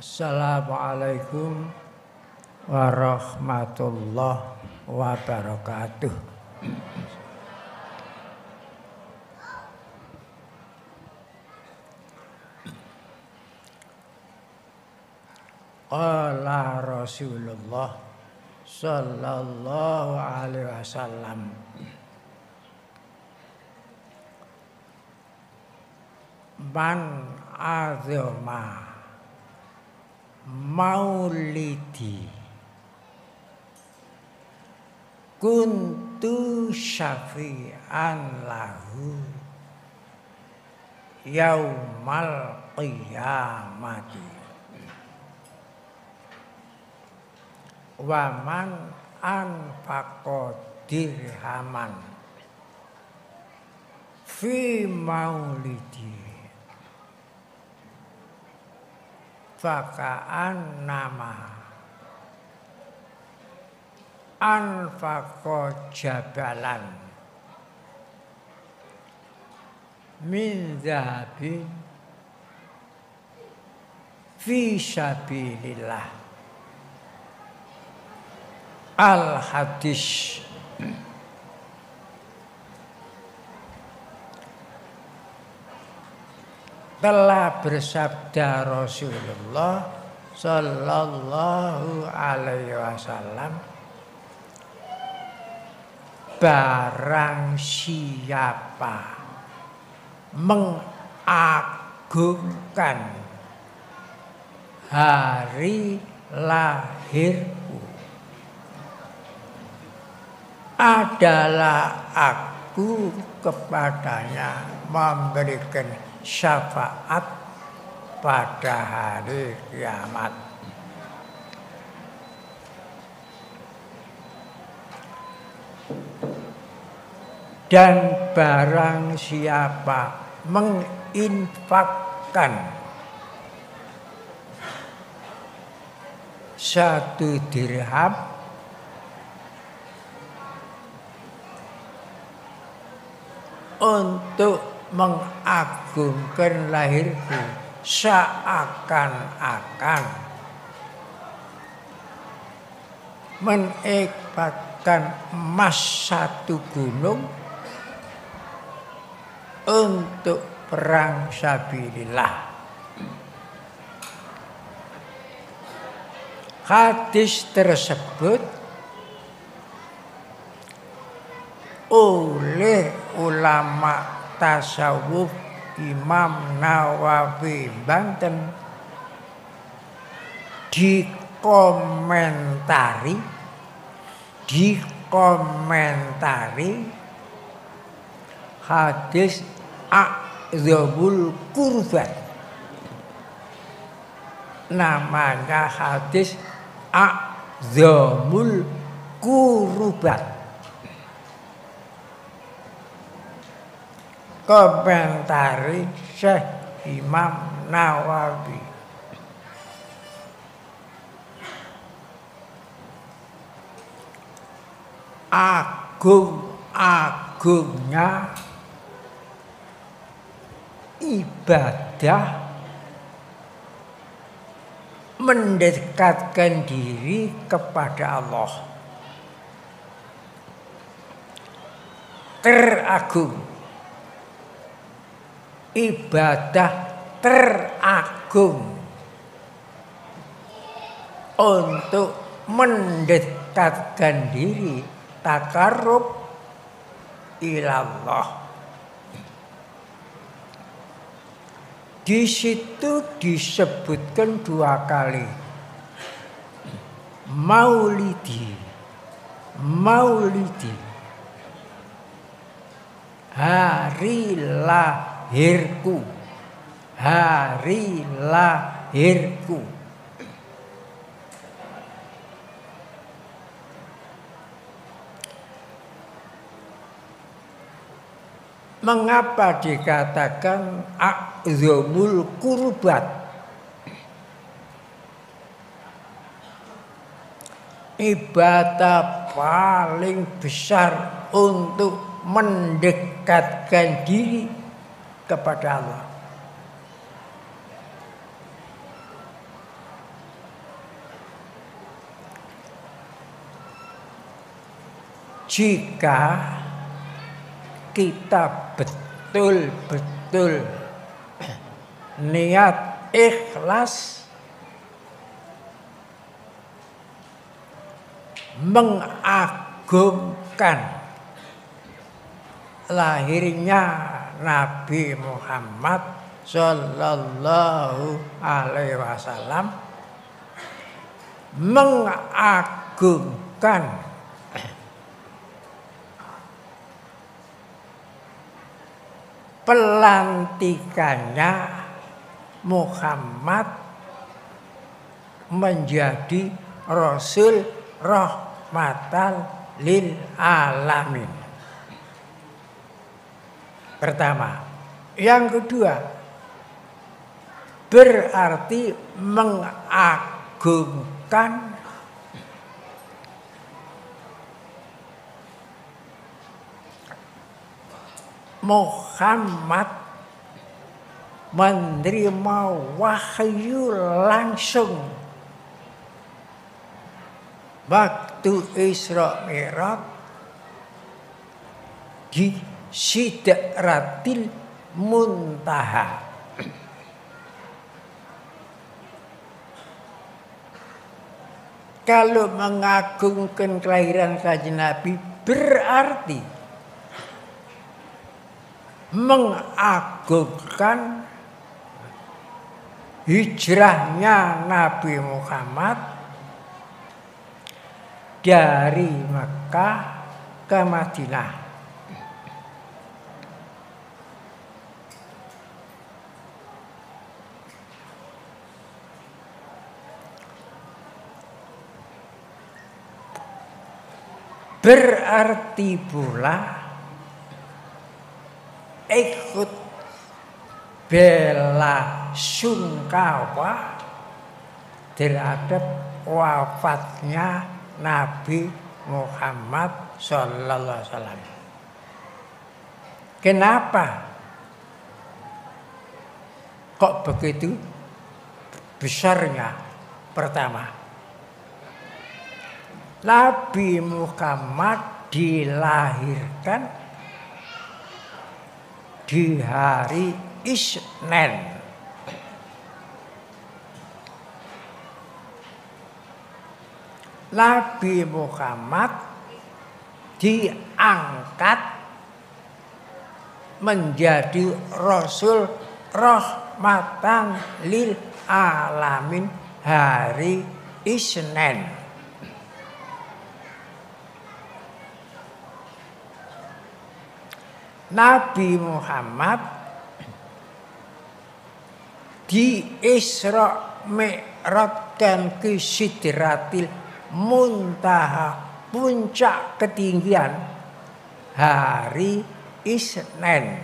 Assalamualaikum warahmatullahi wabarakatuh. Qala Rasulullah sallallahu alaihi wasallam, man azama maulidi kuntu syafi'an lahu yaumal qiyamati wa man anfaqa dirhaman fi maulidi faka'an nama anfaqa jabalan min zahabin fi sabilillah. Al-hadis. Telah bersabda Rasulullah sallallahu alaihi wasallam, barang siapa mengagungkan hari lahirku, adalah aku kepadanya memberikan syafaat pada hari kiamat. Dan barang siapa menginfakkan 1 dirham untuk mengagungkan lahirku, seakan-akan mengifatkan emas 1 gunung untuk perang sabilillah. Hadis tersebut oleh ulama tasawuf Imam Nawawi Banten dikomentari hadis a'dzamul qurban. Namanya hadis a'dzamul qurban. Komentari Syekh Imam Nawawi. Agung-agungnya ibadah mendekatkan diri kepada Allah. Teragung, ibadah teragung untuk mendekatkan diri, takarrub ilallah. Di situ disebutkan 2 kali maulidi, hari lahirku, Mengapa dikatakan a'dzamul qurbat? Ibadah paling besar untuk mendekatkan diri kepada Allah. jika kita betul-betul niat ikhlas mengagungkan lahirnya Nabi Muhammad Sallallahu Alaihi Wasallam, mengagungkan pelantikannya Muhammad menjadi Rasul rahmatan lil alamin. Pertama. Yang kedua, berarti mengagungkan Muhammad menerima wahyu langsung waktu Isra Mi'raj di Sidratil Muntaha. Kalau mengagungkan kelahiran Kanjeng Nabi berarti mengagungkan hijrahnya Nabi Muhammad dari Mekah ke Madinah. Berarti pula ikut bela sungkawa terhadap wafatnya Nabi Muhammad Sallallahu Alaihi Wasallam. Kenapa kok begitu besarnya? Pertama, Nabi Muhammad dilahirkan di hari Isnin. Nabi Muhammad diangkat menjadi Rasul rahmatan lil alamin hari Isnin. Nabi Muhammad di Isra Mi'rajkan ke Sidratil Muntaha, puncak ketinggian hari Isnin.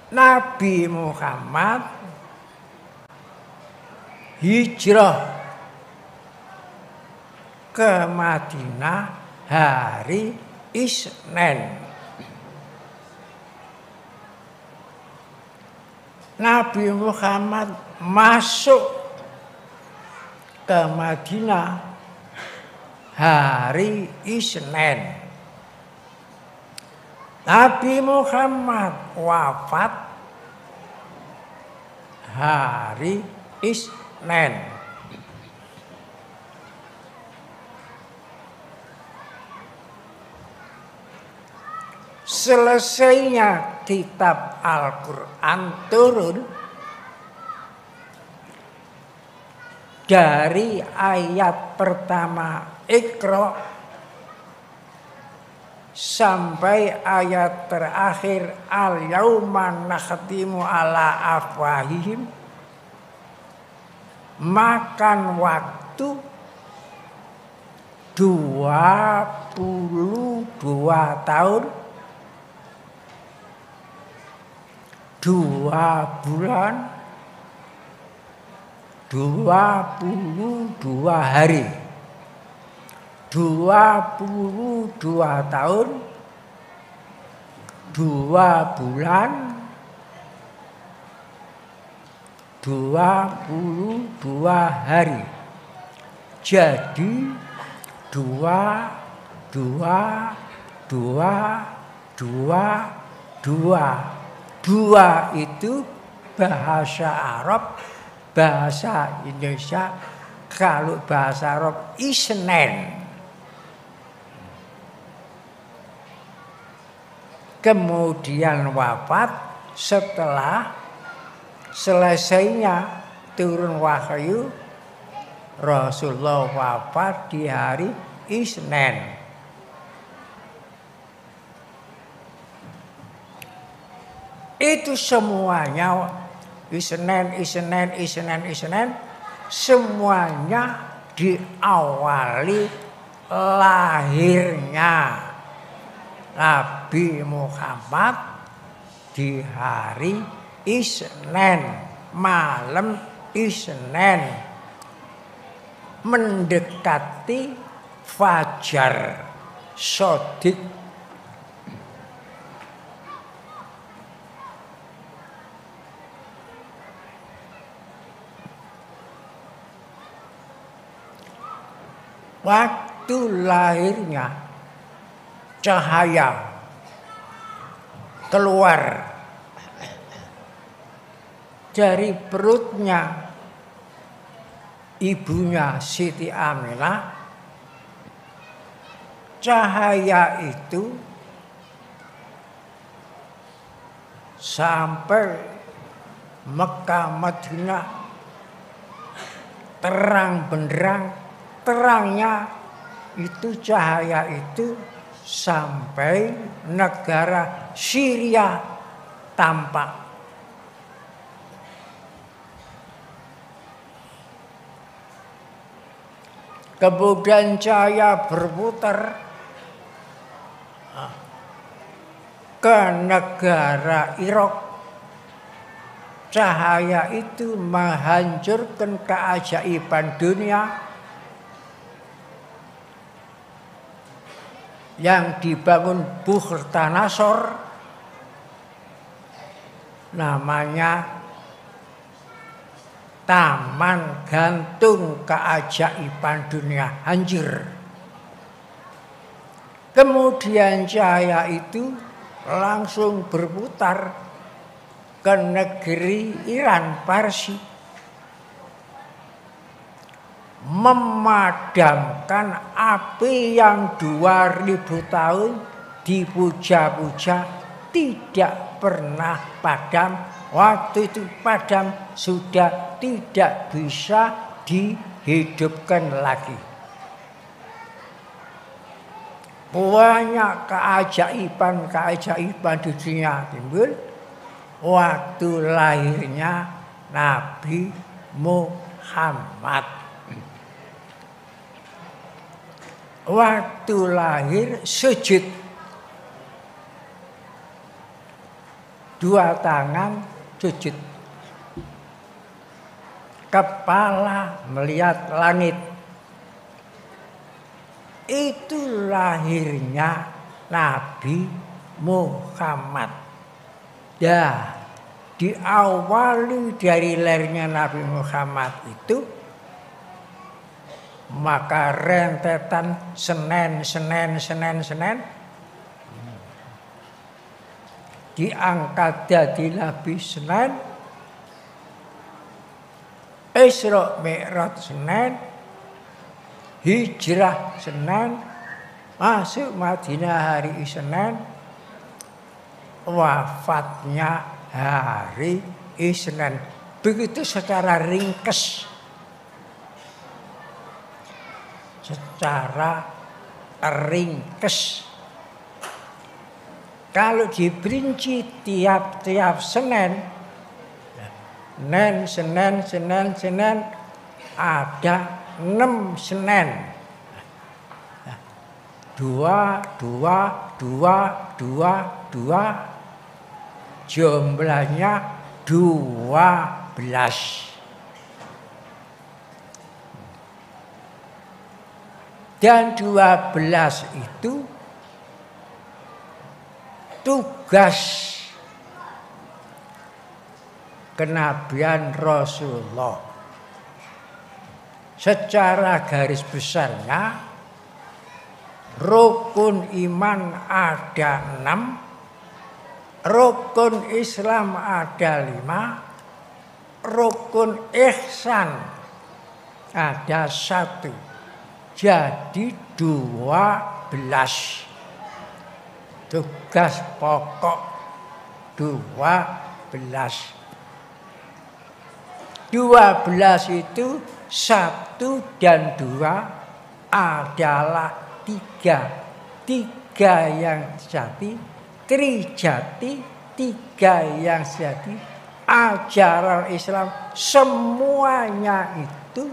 Nabi Muhammad hijrah ke Madinah hari Isnin. Nabi Muhammad masuk ke Madinah hari Isnin. Nabi Muhammad wafat hari Isnin. Selesainya kitab Al-Quran turun dari ayat pertama Iqra sampai ayat terakhir Al-Yauma nakhtimu ala afwahihim, makan waktu 22 tahun 2 bulan 22 hari, 22 tahun 2 bulan 22 hari. Jadi dua, dua, dua, dua, dua. Dua itu bahasa Arab, bahasa Indonesia. Kalau bahasa Arab Isnen. Kemudian wafat setelah selesainya turun wahyu. Rasulullah wafat di hari Isnen. Itu semuanya Isnen, semuanya diawali lahirnya Nabi Muhammad di hari Isnen, malam Isnen, mendekati Fajar Shadiq. Waktu lahirnya cahaya keluar dari perutnya ibunya Siti Aminah. Cahaya itu sampai Mekah Madinah terang benderang. Terangnya itu cahaya itu sampai negara Syria tampak. Kemudian cahaya berputar ke negara Irak. Cahaya itu menghancurkan keajaiban dunia yang dibangun Bukhtanasor, namanya Taman Gantung Keajaiban Dunia, hancur. Kemudian cahaya itu langsung berputar ke negeri Iran, Parsi, memadamkan api yang 2000 tahun dipuja-puja tidak pernah padam. Waktu itu padam, sudah tidak bisa dihidupkan lagi. Banyak keajaiban di dunia timbul waktu lahirnya Nabi Muhammad. Waktu lahir sujud, dua tangan sujud, kepala melihat langit. Itu lahirnya Nabi Muhammad. Ya, diawali dari lahirnya Nabi Muhammad itu, maka rentetan Senin, diangkat jadi Nabi Senin, Isra Mi'raj Senin, hijrah Senin, masuk Madinah hari Senin, wafatnya hari Isnin. Begitu secara ringkes. Secara ringkes. Kalau diperinci tiap-tiap Senin, Senin, ada 6 Senin. 2, jumlahnya 12. Dan 12 itu tugas kenabian Rasulullah. Secara garis besarnya Rukun iman ada 6, rukun Islam ada 5, rukun ihsan ada 1. Jadi 12. Tugas pokok 12. 12 itu 1 dan 2 adalah 3. 3 yang sejati, trijati, 3 yang sejati. Ajaran Islam semuanya itu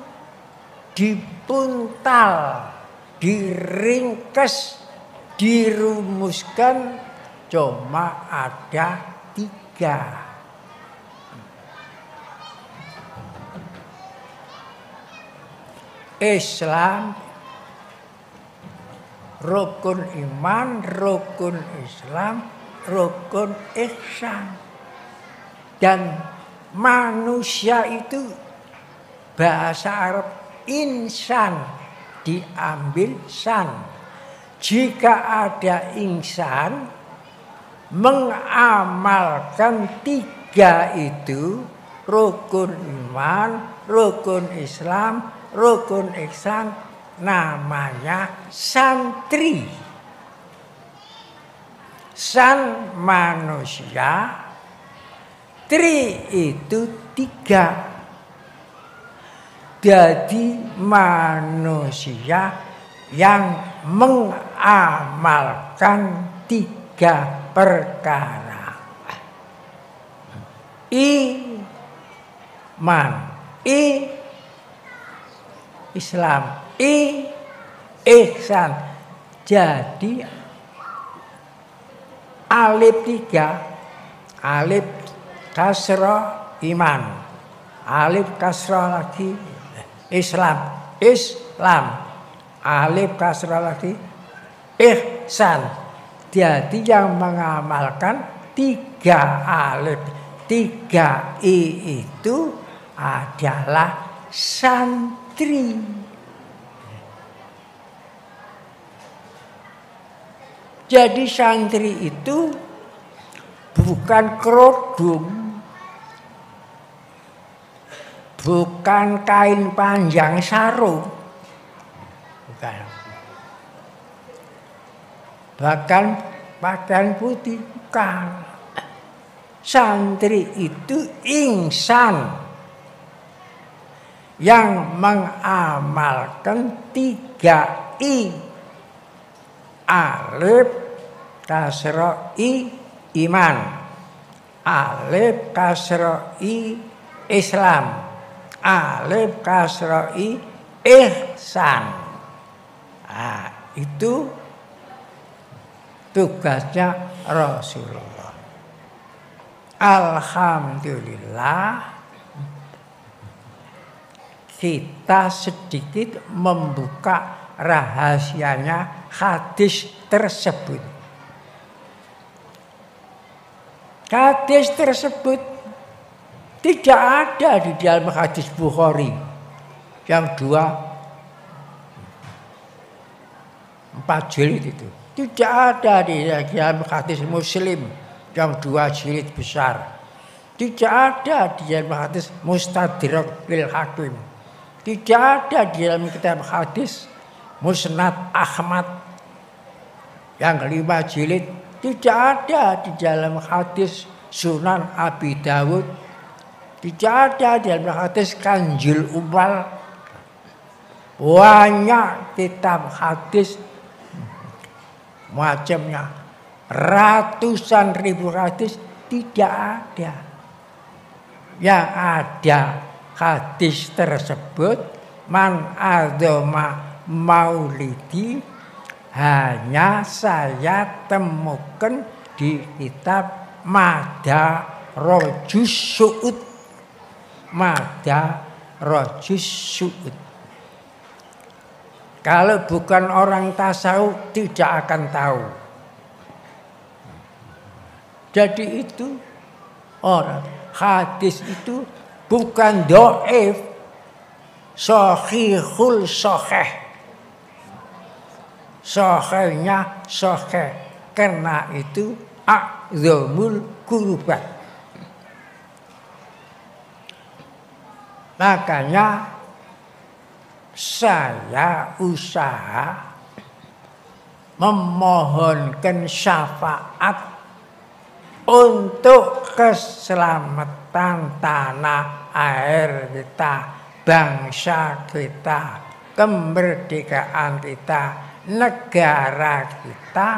dipuntal, diringkes, dirumuskan cuma ada 3. Islam, rukun iman, rukun Islam, rukun ihsan. Dan manusia itu bahasa Arab insan diambil san. Jika ada insan mengamalkan 3 itu, rukun iman, rukun Islam, rukun ihsan, namanya santri. San manusia, tri itu 3. Jadi manusia yang mengamalkan 3 perkara. Iman, Islam, ihsan. Jadi alif 3, alif kasrah iman, alif kasrah lagi Islam, alif kasrah lagi ihsan. Jadi yang mengamalkan 3 alif 3 i itu adalah santri. Jadi santri itu bukan kerudung, bukan kain panjang sarung, bukan. Bahkan pakaian putih, bukan. Santri itu insan yang mengamalkan 3 i. Alif kasrah i iman, alif kasrah i Islam, alif kasrah i ihsan. Nah, itu tugasnya Rasulullah. Alhamdulillah kita sedikit membuka rahasianya hadis tersebut. Hadis tersebut tidak ada di dalam hadis Bukhari yang 4 jilid itu. Tidak ada di dalam hadis Muslim yang 2 jilid besar. Tidak ada di dalam hadis Mustadrak lil Hakim. Tidak ada di dalam kitab hadis Musnad Ahmad yang 5 jilid. Tidak ada di dalam hadis Sunan Abi Dawud. Tidak ada di dalam hadis Kanjil Umal. Banyak kitab hadis macamnya, ratusan ribu hadis, tidak ada. Yang ada hadis tersebut man adzama maulidi, hanya saya temukan di kitab Madarajus Su'ud. Madarajus Su'ud. Kalau bukan orang tasawuf tidak akan tahu. Jadi itu orang hadis itu bukan dhaif, shahihul shahih. sohenya sohe, karena itu a'zamul qurubat. Makanya saya usaha memohonkan syafaat untuk keselamatan tanah air kita, bangsa kita, kemerdekaan kita, negara kita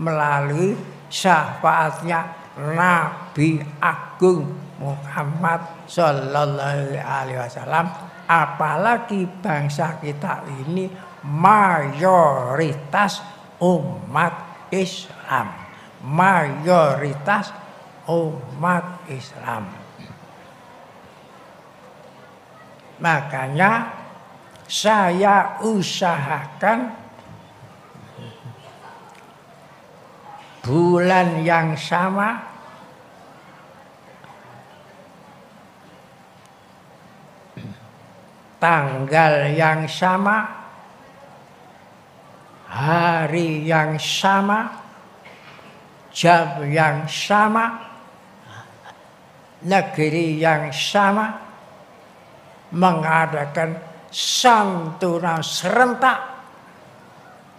melalui syafaatnya Nabi Agung Muhammad Sallallahu Alaihi Wasallam. Apalagi bangsa kita ini mayoritas umat Islam, mayoritas umat Islam. Makanya saya usahakan bulan yang sama, tanggal yang sama, hari yang sama, jam yang sama, negeri yang sama, mengadakan santunan serentak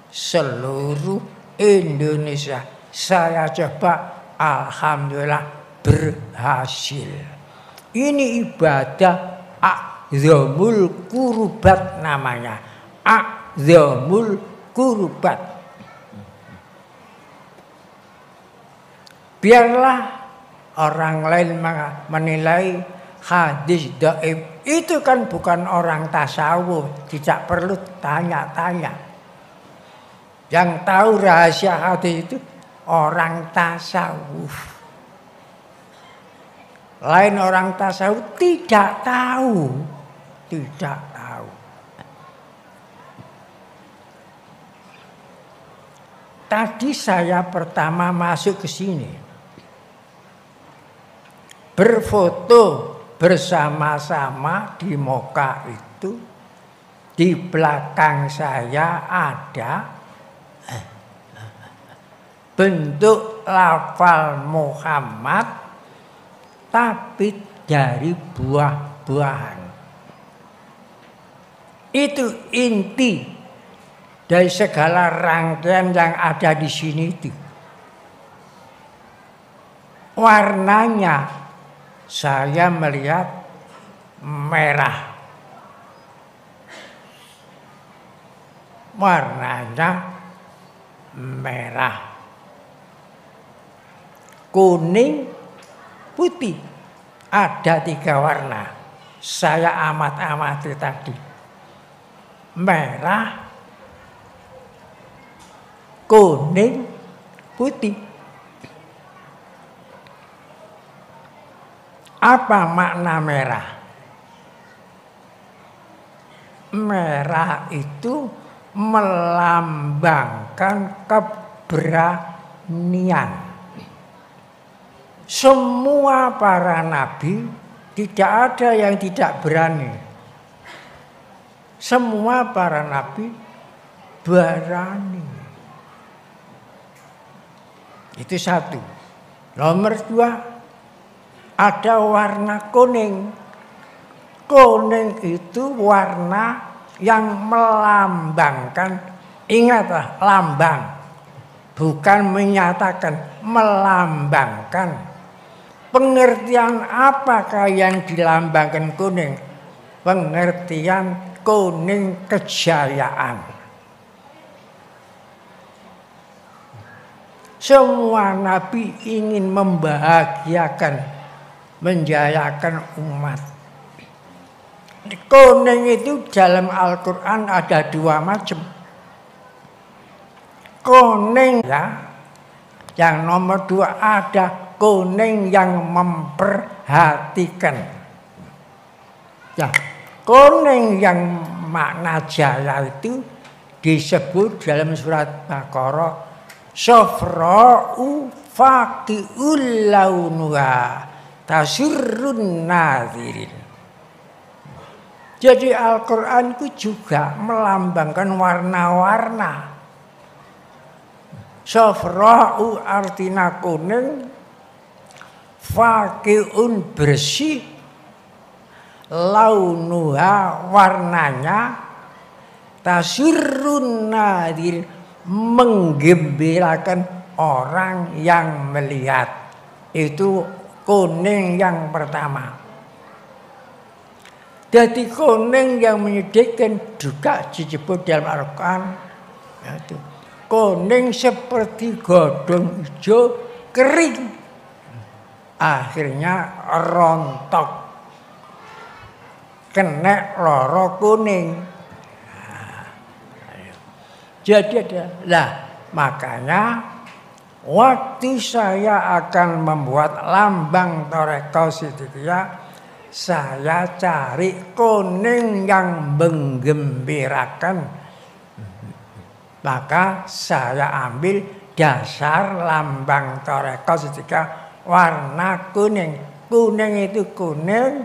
seluruh Indonesia. Saya coba, alhamdulillah berhasil. Ini ibadah a'zamul qurubat namanya. A'zamul qurubat. Biarlah orang lain menilai hadis dhaif. Itu kan bukan orang tasawuf, tidak perlu tanya-tanya. Yang tahu rahasia hadis itu orang tasawuf. Lain orang tasawuf tidak tahu. Tidak tahu. Tadi saya pertama masuk ke sini, berfoto bersama-sama di Moka itu. Di belakang saya ada bentuk lafal Muhammad, tapi dari buah-buahan. Itu inti dari segala rangkaian yang ada di sini itu. Warnanya saya melihat merah. Warnanya merah. Kuning, putih. Ada 3 warna. Saya amati tadi. Merah, kuning, putih. Apa makna merah? Merah itu melambangkan keberanian. Semua para nabi tidak ada yang tidak berani. Semua para nabi berani. Itu satu. Nomor 2, ada warna kuning. Kuning itu warna yang melambangkan, ingatlah, lambang. Bukan menyatakan, melambangkan. Pengertian apakah yang dilambangkan kuning? Pengertian kuning kejayaan. Semua nabi ingin membahagiakan, menjayakan umat. Kuning itu dalam Al-Quran ada 2 macam. Kuning ya, yang nomor 2 ada kuning yang memperhatikan. Ya, kuning yang makna jaya itu disebut dalam surat Baqarah safra'u faqi'ul launuha tasurrun nazirin. Jadi Al-Quran itu juga melambangkan warna-warna. Safra'u artina kuning, faqiun bersih, launuha warnanya, tasurrun nadir menggembirakan orang yang melihat. Itu kuning yang pertama. Jadi kuning yang menyedihkan juga disebut dalam Al-Quran. Yaitu kuning seperti godong hijau kering, akhirnya rontok, kena loro kuning. Jadi ada, makanya waktu saya akan membuat lambang Thariqah Siddiqiyah, saya cari kuning yang menggembirakan. Maka saya ambil dasar lambang Thariqah Siddiqiyah warna kuning. Kuning itu kuning,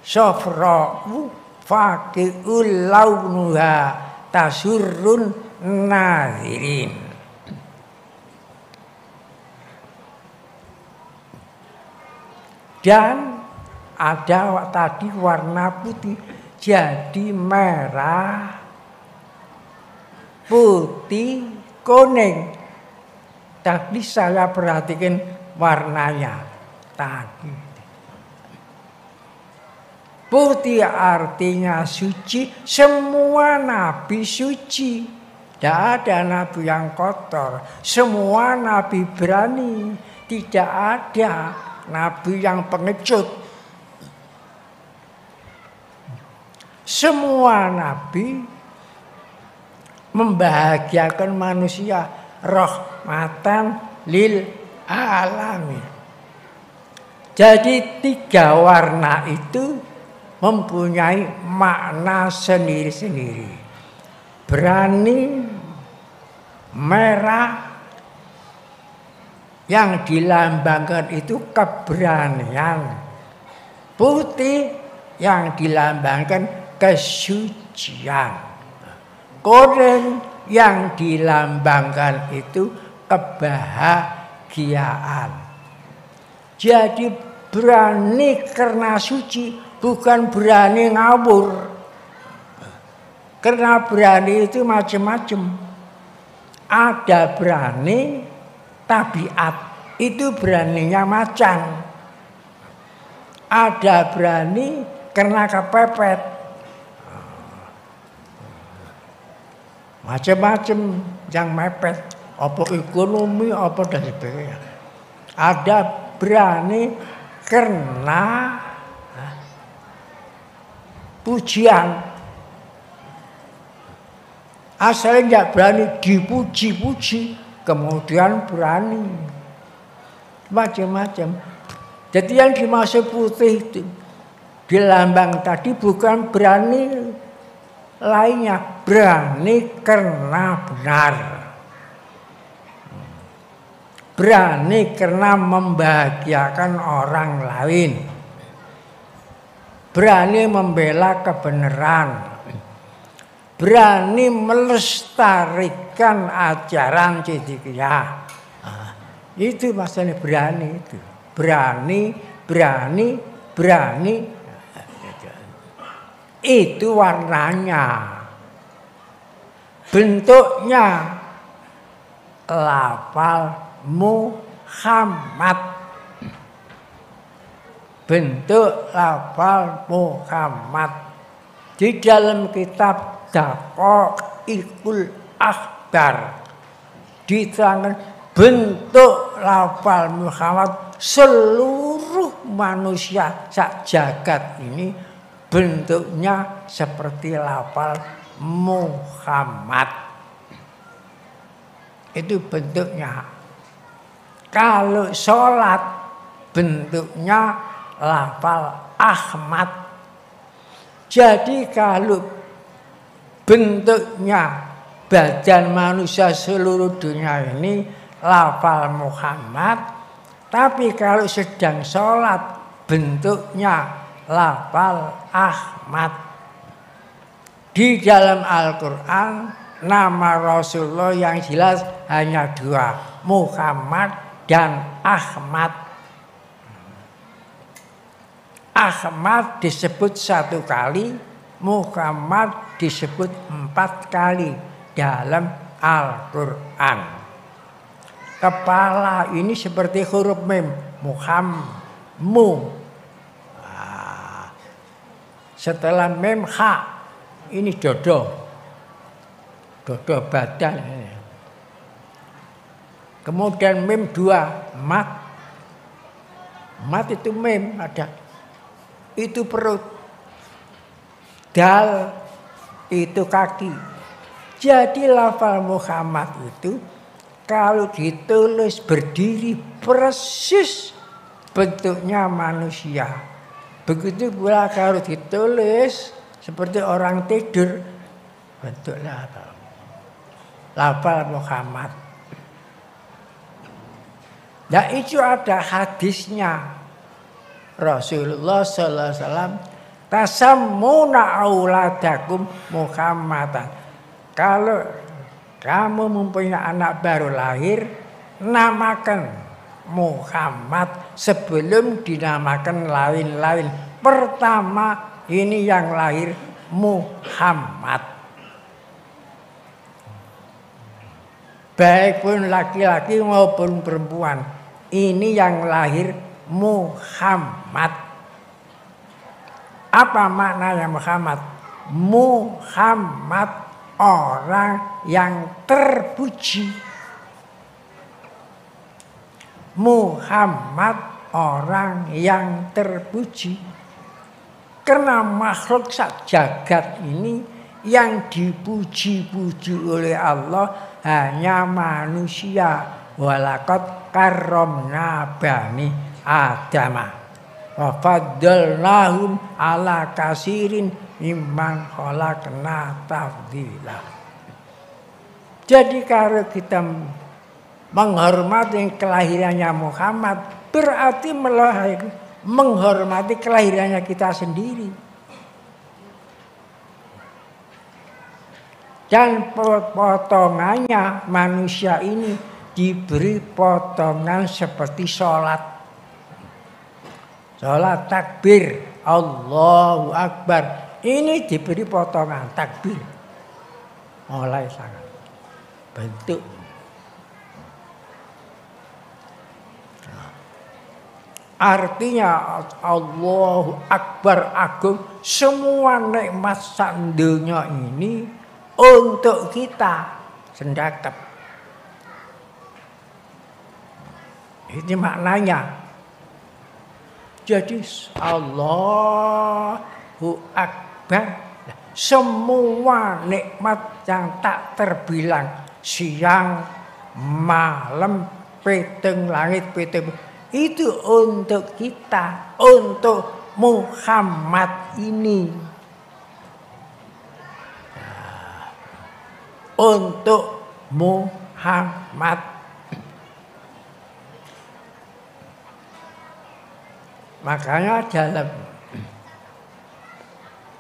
safra'u faqi'ul launuha tasurrun nazirin. Dan ada tadi warna putih, jadi merah, putih, kuning. Tapi saya perhatikan warnanya tadi. Putih artinya suci, semua nabi suci. Tidak ada nabi yang kotor, semua nabi berani. Tidak ada nabi yang pengecut. Semua nabi membahagiakan manusia, rahmatan lil alamin. Jadi 3 warna itu mempunyai makna sendiri-sendiri. Berani, merah, yang dilambangkan itu keberanian. Putih yang dilambangkan kesucian. Kuning yang dilambangkan itu kebahagiaan. Jadi berani karena suci, bukan berani ngawur. Karena berani itu macam-macam. Ada berani tabiat, itu beraninya macan. Ada berani karena kepepet. Macam-macam yang mepet, apa ekonomi, apa dan sebagainya. Ada berani karena pujian. Asalnya nggak berani, dipuji-puji, kemudian berani. Macam-macam. Jadi yang dimaksud putih itu di lambang tadi bukan berani lainnya, berani karena benar. Berani karena membahagiakan orang lain. Berani membela kebenaran. Berani melestarikan ajaran Siddiqiyah. Itu maksudnya berani itu. Berani. Itu warnanya. Bentuknya lafal Muhammad. Bentuk lafal Muhammad. Di dalam kitab Daqaiqul Akhbar diterangkan bentuk lafal Muhammad, seluruh manusia sak jagat ini bentuknya seperti lafal Muhammad. Itu bentuknya. Kalau sholat bentuknya lafal Ahmad. Jadi kalau bentuknya badan manusia seluruh dunia ini lafal Muhammad, tapi kalau sedang sholat bentuknya lafal Ahmad. Di dalam Al-Quran nama Rasulullah yang jelas hanya dua, Muhammad dan Ahmad. Ahmad disebut 1 kali, Muhammad disebut 4 kali dalam Al-Quran. Kepala ini seperti huruf mim, Muhammad. Setelah mim ha, ini dodo badan. Kemudian mim 2, mat itu mim ada, itu perut, dal itu kaki. Jadi lafal Muhammad itu kalau ditulis berdiri persis bentuknya manusia. Begitu pula kalau ditulis seperti orang tidur, bentuknya lafal Muhammad. Nah itu ada hadisnya. Rasulullah sallallahu alaihi wasallam tasammuna auladakum Muhammadan. Kalau kamu mempunyai anak baru lahir, namakan Muhammad sebelum dinamakan lain-lain. Pertama ini yang lahir Muhammad. Baik pun laki-laki maupun perempuan, ini yang lahir Muhammad. Apa maknanya Muhammad? Muhammad orang yang terpuji. Muhammad orang yang terpuji. Karena makhluk sak jagat ini yang dipuji-puji oleh Allah hanya manusia. Walaqad karramna bani Adama wa faddalnahum ala kasirin mimman khalaqna tafdila. Jadi kalau kita menghormati kelahirannya Muhammad, berarti menghormati kelahirannya kita sendiri. Dan potongannya manusia ini diberi potongan seperti sholat. Sholat takbir, Allahu Akbar. Ini diberi potongan takbir. Mulai sangat bentuk. Artinya Allahu Akbar agung. Semua nikmat sandunya ini untuk kita sendakep. Ini maknanya. Jadi Allahu Akbar. Semua nikmat yang tak terbilang, siang, malam, peteng langit, peteng, itu untuk kita, untuk Muhammad ini. Untuk Muhammad. Makanya dalam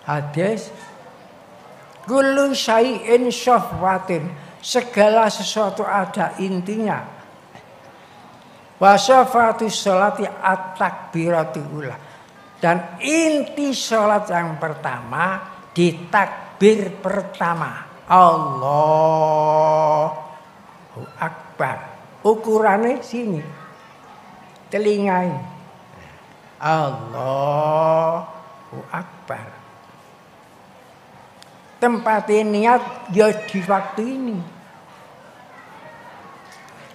hadis kullu syai'in syahwatin, segala sesuatu ada intinya. Wa syafatu sholati at-takbiratu ula, dan inti sholat yang pertama di takbir pertama. Allahu Akbar. Ukurannya sini, telinga ini. Allahu Akbar. Tempat niat ya di waktu ini.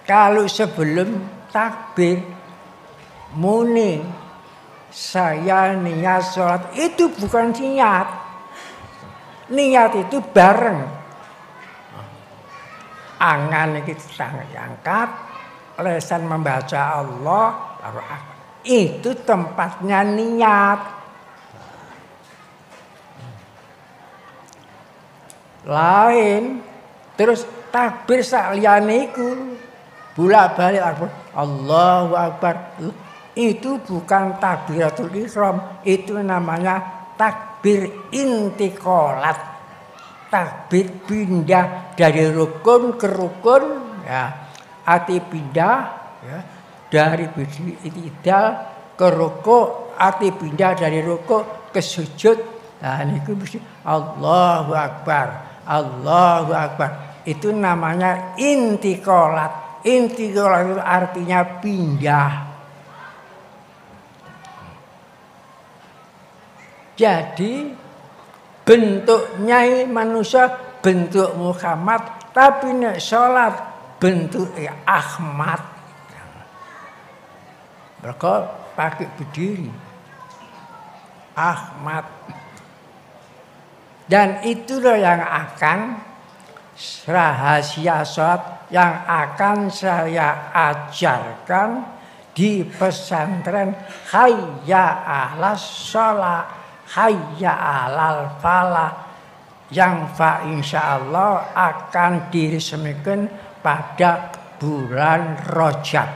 Kalau sebelum takbir muni saya niat sholat, itu bukan niat. Niat itu bareng. Angan kita angkat, lesan membaca Allah, baru itu tempatnya niat. Lain terus takbir saliyane iku bolak-balik Allahu Akbar. Itu bukan takbiratul ihram, itu namanya takbir intiqalat. takbir pindah dari rukun ke rukun, ya. Ati pindah, ya, dari i'tidal ke ruku', ati pindah dari ruku' ke sujud. Nah niku mesti Allahu Akbar, Allahu Akbar. Itu namanya intikolat. Intikolat itu artinya pindah. Jadi bentuknya manusia bentuk Muhammad, tapi nek salat bentuk Ahmad. Mereka pakai berdiri Ahmad. Dan itulah yang akan rahasia salat yang akan saya ajarkan di pesantren Hayya 'alas shalah, Hayya 'alal falah, yang insyaallah akan diresmikan pada bulan Rajab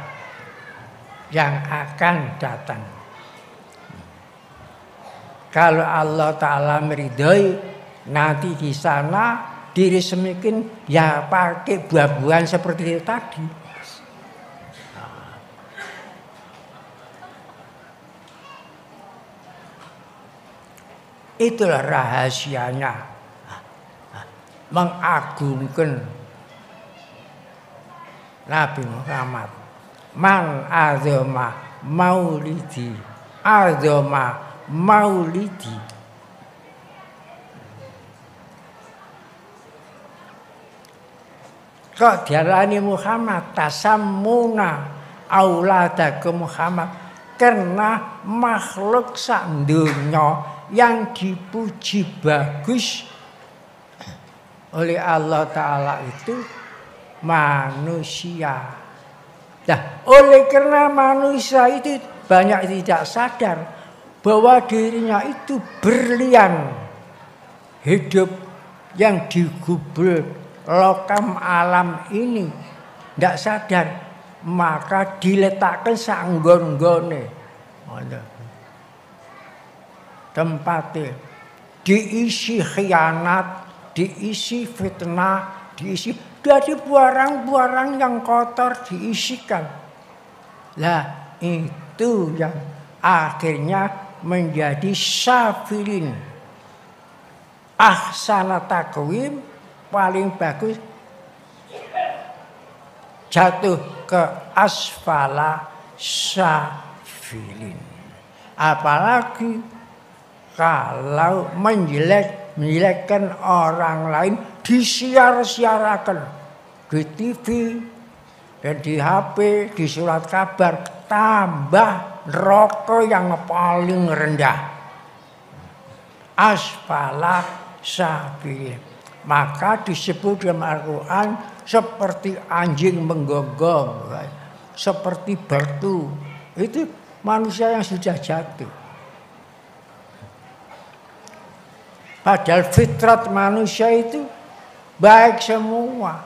yang akan datang. Kalau Allah Ta'ala meridhoi, nanti di sana diresmikan ya pakai buah-buahan seperti itu tadi. Itulah rahasianya, mengagungkan Nabi Muhammad. Man azama maulidi, azama maulidi. Kok diarani Muhammad tasammuna auladakum Muhammad, karena makhluk sak donya yang dipuji bagus oleh Allah Ta'ala itu manusia. Nah, oleh karena manusia itu banyak tidak sadar bahwa dirinya itu berlian hidup yang digubul lokam alam ini, tidak sadar, maka diletakkan sanggon-gone tempatnya, diisi khianat, diisi fitnah, diisi dari barang-barang yang kotor diisikan. Lah itu yang akhirnya menjadi safilin. Ahsana takwim, paling bagus jatuh ke asfala safilin. Apalagi kalau menjelekkan orang lain, disiar-siarakan di TV dan di HP, di surat kabar, tambah neraka yang paling rendah. Asfala safilin. Maka disebut dalam Al-Quran seperti anjing menggonggong, seperti batu. Itu manusia yang sudah jatuh. Padahal fitrat manusia itu baik semua.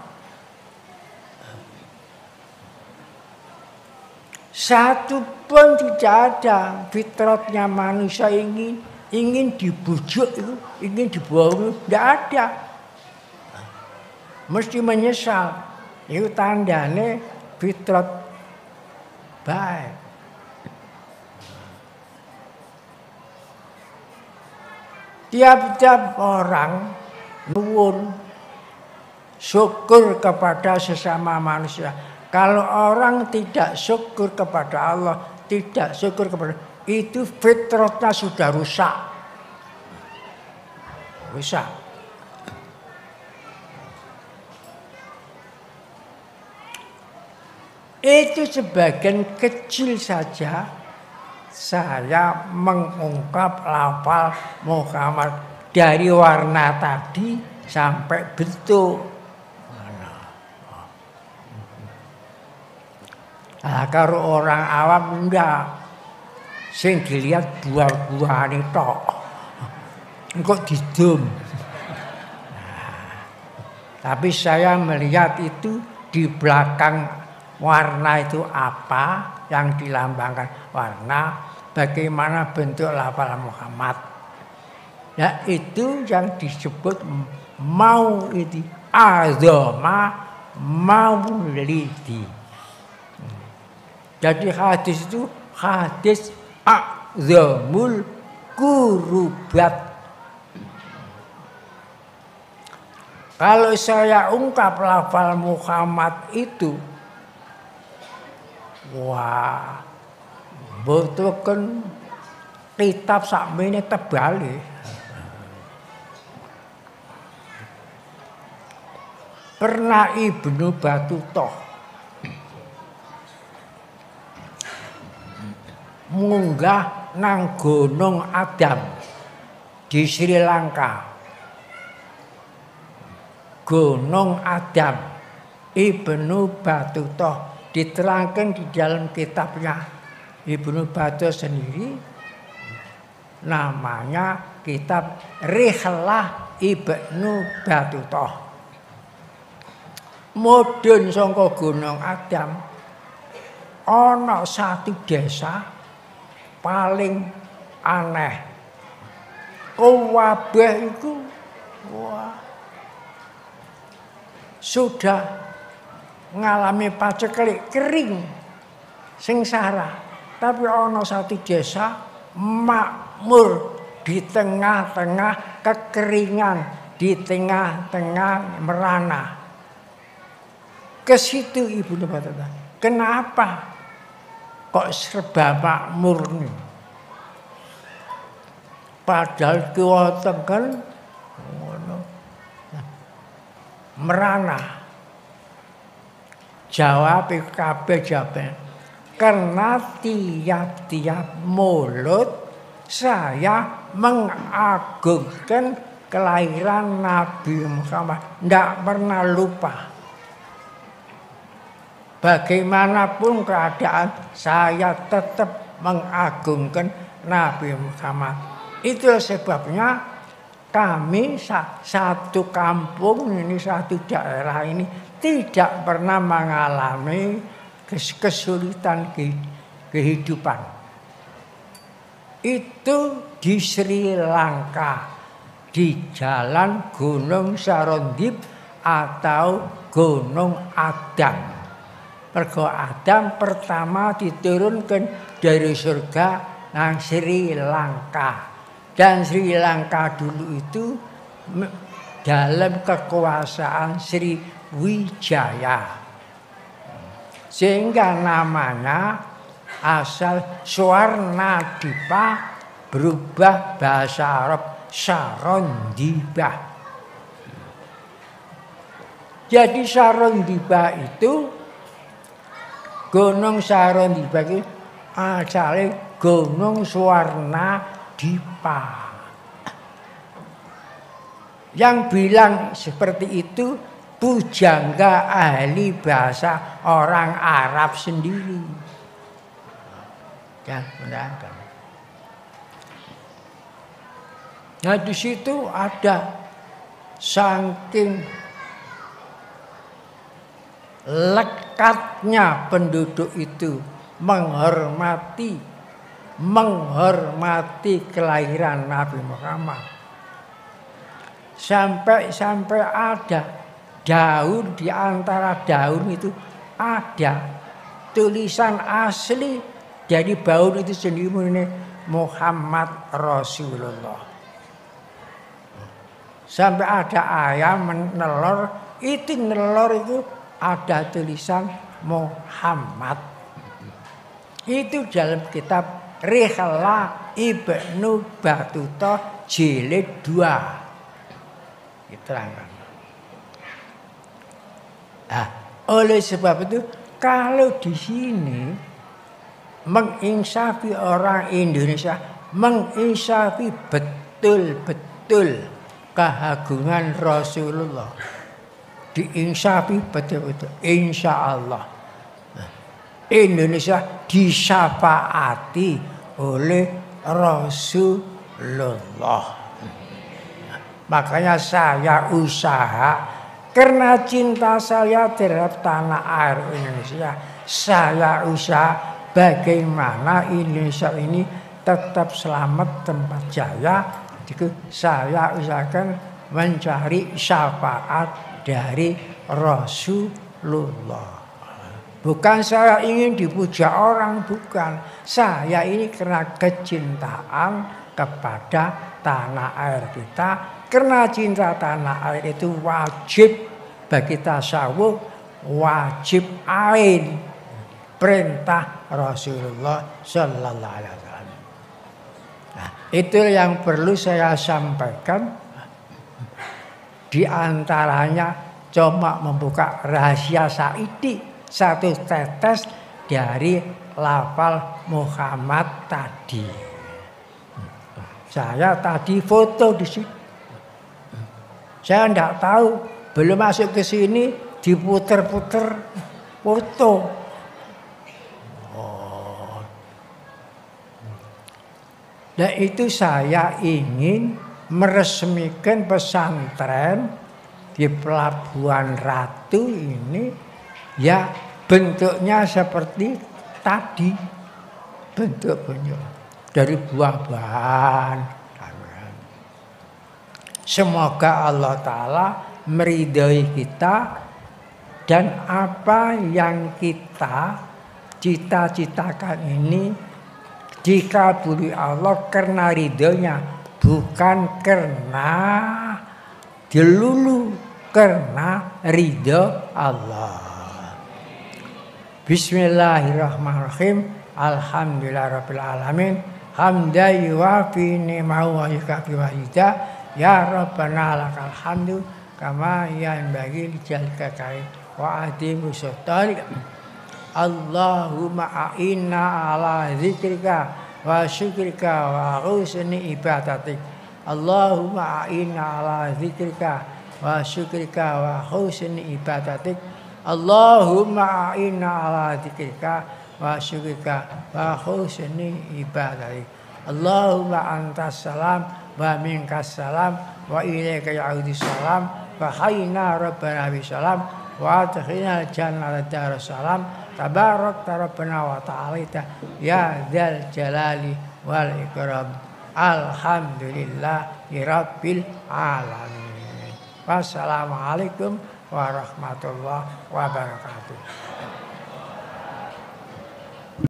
Satu pun tidak ada fitratnya manusia ingin dibujuk itu, ingin dibohongi, tidak ada. Mesti menyesal. Itu tandanya fitrat baik. Tiap-tiap orang nuwun syukur kepada sesama manusia. Kalau orang tidak syukur kepada Allah, tidak syukur kepada, itu fitratnya sudah rusak. Rusak. Itu sebagian kecil saja saya mengungkap lafal Muhammad dari warna tadi sampai bentuk. Nah, kalau orang awam enggak, sing dilihat buah-buahan itu, kok didum. Tapi saya melihat itu di belakang warna itu apa yang dilambangkan warna, bagaimana bentuk lafal Muhammad. Nah itu yang disebut maulidi azama maulidi. Jadi hadis itu hadis azamul kurubat. Kalau saya ungkap lafal Muhammad itu, wah, betul kan kitab sakmene tebal. Pernah Ibnu Battuta munggah nang Gunung Adam di Sri Lanka. Gunung Adam, Ibnu Battuta diterangkan di dalam kitabnya Ibnu Battuta sendiri, namanya kitab Rihlah Ibnu Battuta. Mudhun saka Gunung Adam ana satu desa paling aneh. Kabeh iku wah sudah ngalami paceklik kering sengsara, tapi ana satu desa makmur di tengah-tengah kekeringan, di tengah-tengah merana. Ke situ Ibnu Battuta, kenapa kok serba makmur nih? Padahal kiwonten kan merana. Jawab kabeh jawaban. Karena tiap-tiap mulut saya mengagungkan kelahiran Nabi Muhammad. Tidak pernah lupa. Bagaimanapun keadaan saya tetap mengagungkan Nabi Muhammad. Itulah sebabnya kami satu kampung ini, satu daerah ini tidak pernah mengalami kesulitan kehidupan. Itu di Sri Lanka, di jalan Gunung Sarondip atau Gunung Adam. Mergo Adam pertama diturunkan dari surga nang Sri Lanka. Dan Sri Lanka dulu itu dalam kekuasaan Sriwijaya. Sehingga namanya asal Swarnadipa berubah bahasa Arab Sarondibah. Jadi Sarondibah itu Gunung Sarondibah itu asalnya Gunung Swarnadipa. Yang bilang seperti itu pujangga ahli bahasa orang Arab sendiri. Ya, benar. Nah di situ ada saking lekatnya penduduk itu menghormati kelahiran Nabi Muhammad. Sampai ada daun, di antara daun itu ada tulisan asli dari daun itu sendiri, Muhammad Rasulullah. Sampai ada ayam menelur, itu nelor itu ada tulisan Muhammad. Itu dalam kitab Rihlah Ibnu Battuta jilid 2 diterangkan. Nah, oleh sebab itu kalau di sini menginsafi orang Indonesia, menginsafi betul-betul keagungan Rasulullah, diinsafi betul-betul, insya Allah Indonesia disyafaati oleh Rasulullah. Makanya saya usaha, karena cinta saya terhadap tanah air Indonesia, saya usaha bagaimana Indonesia ini tetap selamat tempat jaya Jadi saya usahakan mencari syafaat dari Rasulullah. Bukan saya ingin dipuja orang, bukan. Saya ini karena kecintaan kepada tanah air kita. Karena cinta tanah air itu wajib bagi tasawuf, wajib ain. Perintah Rasulullah Sallallahu Alaihi Wasallam. Nah, itu yang perlu saya sampaikan. Di antaranya cuma membuka rahasia Saidi, satu tetes dari lafal Muhammad tadi. Saya tadi foto di situ. Saya enggak tahu, belum masuk ke sini diputer-puter foto. Dan itu saya ingin meresmikan pesantren di Pelabuhan Ratu ini ya bentuknya seperti tadi, bentuk-bentuk dari buah-buahan. Semoga Allah Ta'ala meridhai kita dan apa yang kita cita-citakan ini dikabuli Allah karena ridhonya, bukan karena dilulu, karena ridho Allah. Bismillahirrahmanirrahim. Alhamdulillahirabbil alamin. Hamdan yuwafi ni'mahu wa yukafi wahida. Ya Rabbana lakal hamdu kama yanbaghi lijalika kai wa adimu sultanik. Allahumma a'inna ala zikrika wa syukrika wa husni ibadatik. Allahumma a'inna ala zikrika wa syukrika wa husni ibadatik. Allahumma a'inna ala zikrika wa syukrika wa husni ibadatik. Allahumma antas salam wa minkas salam wa ilaika ya'udus salam wa hayyina rabbana bisalam wa adkhilna jannata darussalam. Tabarak Rabbana wa ta'ala ya dzal jalali wal ikram. Alhamdulillahi rabbil alamin. Wassalamualaikum warahmatullahi wabarakatuh.